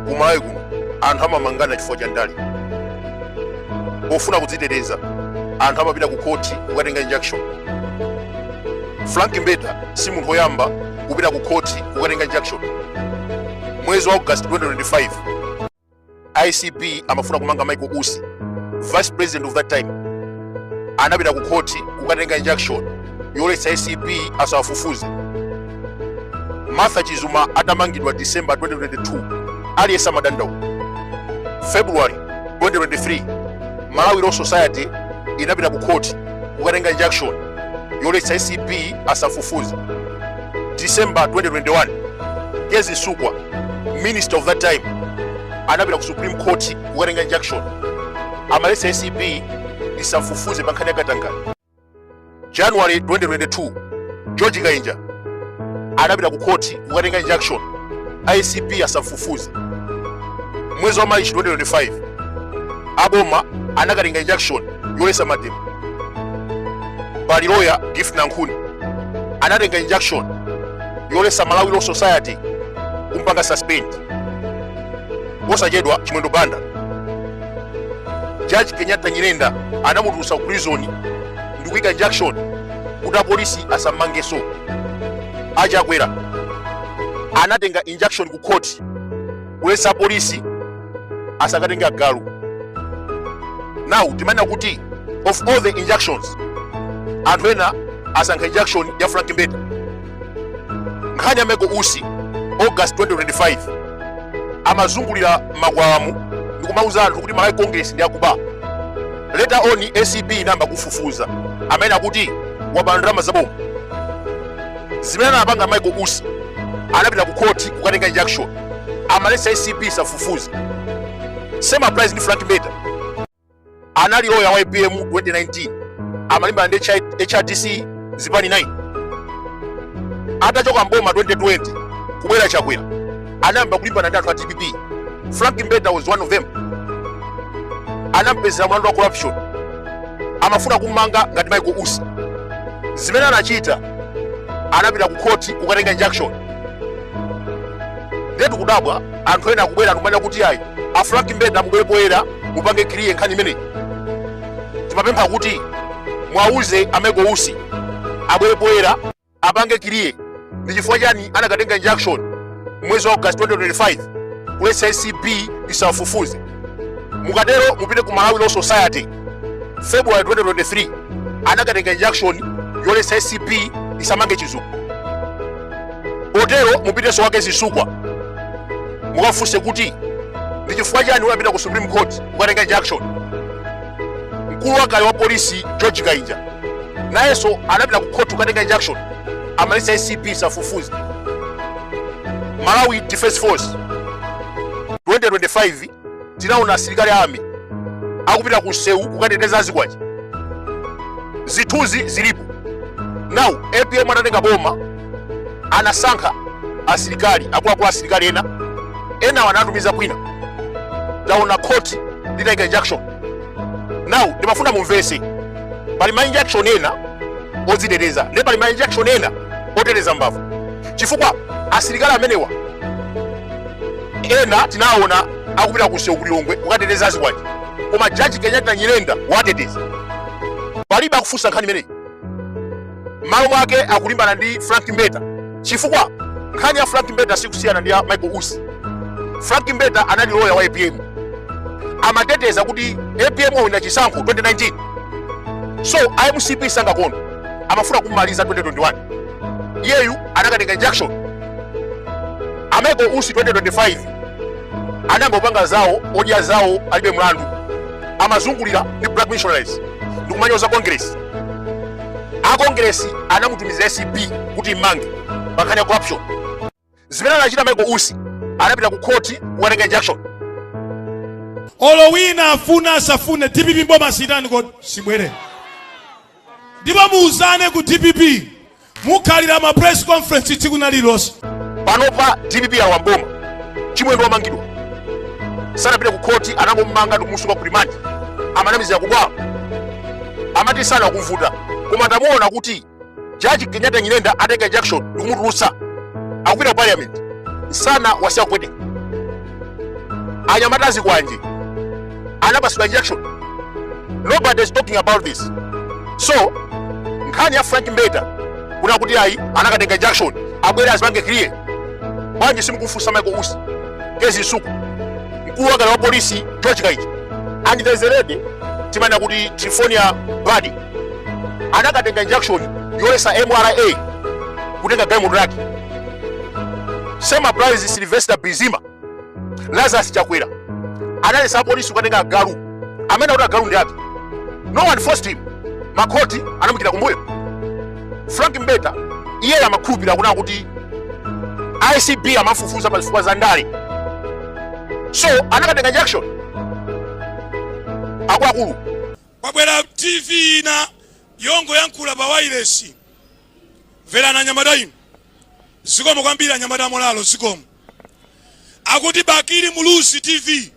kumalawi kuno anthu amamangana chifukwa cha ndale. Pofuna kudziteteza anthu amapita ku koti kukatenga injunction. Frank Mbeta si munthu woyamba kupita ku koti kukatenga injunction. Mwezi wa August 2025 ICP amafuna kumanga Michael Usi, vice president of that time, anapita ku koti kukatenga injunction yoletsa ICP asawafufuze. Martha Chizuma atamangidwa December 2022 aliyesa madandau. February 2023 Malawi Law Society inapita ku koti kukatenga injunction yoletsa ICP asafufuze. December 2021 Kezi Sukwa, minister of that time, anapita ku Supreme Court kukatenga injunction amaletsa ICP isafufuze pankhani ya Katangale. January 2022 George Kainja anapita ku koti kukatenga injunction ICP asafufuze. Mwezi wa March 2025 aboma anakatenga injunction yoletsa mademo. Bali lawyer Gift Nankuni anatenga injunction yoletsa Malawi Law Society kumpanga suspend. Posachedwa Chimwendo Banda, Judge Kenyatta Nyirenda anamutulusa ku prison ndi kuyika injunction kuti polisi asamangeso. Achakwera anatenga injunction ku court kuletsa polisi asakatenga galu. Now timana kuti of all the injunctions anthu ena asankha injunction ya Frank Mbeta. Nkhani ya Michael Usi August 2025 amazungulira magwamu ndikumauza anthu kuti Malawi Congress ndi akuba. Later on ACP inamba kufufuza amene akuti wabana ndalama zaboma. Zimene anapanga Michael Usi anapita ku court kukatenga injunction amaletsa ACP safufuza. Same applies ndi Frank Mbeta. Anali lawyer wa IPM 2019 amalimba ndi HRDC zipani 9. Atachoka mboma 2020 kubwera Chakwera anamba kulimbana ndi anthu a TPP. Frank Mbeta was one of them. Anampeza mlandu wa corruption, amafuna kumanga ngati Michael Usi. Zimene anachita anapita ku court kukatenga injunction. Ndetu kudabwa anthu ena kubwera kumanya kuti ayi a Frank Mbeta mubwerepoera mupange clear nkhani imene. Timapempha kuti mwauze a Michael Usi abwerepoera apange clear ndi chifukwa chani anakatenga injunction mwezi wa August 2025 kuletsa ICP isawafufuze. Mukatero mupite ku Malawi Law Society February 2023 anakatenga injunction yoletsa ICP isamange Chizuku. Potero mupite wake Zisukwa mukafunse kuti ndi chifukwa chani unapita ku Supreme Court kukatenga injunction. Mkulu wakale wa polisi George Kainja nayenso anapita ku court kukatenga injunction amaletsa ICP isafufuze. Malawi Defense Force 2025 tinaona asilikali army akupita ku Sewu kukateteza azikwachi. Zithunzi zilipo. Now APM anatenga boma anasankha asilikali akuluakulu asilikali ena wanatumiza kwina. Taona court litaika injunction. Now ndimafuna mumvese pali ma injunction ena odziteteza ndi pali ma injunction ena oteteza mbavu. Chifukwa asilikali amenewa ena tinaona akupita ku Sewu kulilongwe kukateteza azikwachi, koma Judge Kenyatta Nyirenda wateteza. Palibe akufunsa nkhani imeneyi. Malo mwake akulimbana ndi Frank Mbeta. Chifukwa nkhani ya Frank Mbeta sikusiyana ndi ya Michael Usi. Frank Mbeta anali lawyer wa APM. Amateteza kuti APM ina chisankho 2019. So IMCP sangakono amafuna kumaliza 2021. Iyeyu anakatenga injunction. Michael Usi 2025 anamba upanga zawo odya zawo alibe mlandu. Amazungulira ndi black missionaries ndikumanyoza Congress. Congress anamutumiza ACP kuti imange pankhani ya corruption. Zimene anachita Michael Usi anapita ku court kukatenga injunction. Olowina afuna asafune TPP mboma sitani ko sibwere. Ndipo muuzane ku TPP mukhalira ma press conference tikuna lilosi. Panopa TPP ya wamboma Chimwendo wamangidwa. Sana pita ku court anangomanga ndikumusuka ku remand. Amanamiza kubwa. Amati sana kumvuta. Koma ndamuona kuti Judge Kenyatta Nyirenda atenga injunction ndikumutulusa akupita ku parliament. Sana wasiya kwete. anyamatazi kwanje anapasula injection. Nobody is talking about this. So nkhani ya Frank Mbeta kuna kuti ayi anakatenga injection abwere azipange clear. Banje simukufusa Michael Usi kezi isuku mkuu wa polisi George Kaiji and there is a lady timana kuti Trifonia Badi anakatenga injection yoyesa MRA kutenga Diamond Lucky. Same applies Sylvester Bizima, Lazarus Chakwera analesa polisi kutenga Galu amena uta Galu ndi yake. No one forced him. Makoti anamukira kumbuyo. Frank Mbeta iye amakhulupira kuna kuti ICB amafufuza palifuwa za ndale. So anakatenga injection akulu babwera TV na yongo yankula ba wireless vela na nyamadaino sikomo kwambira nyamada molalo sikomo akuti bakiri mulusi TV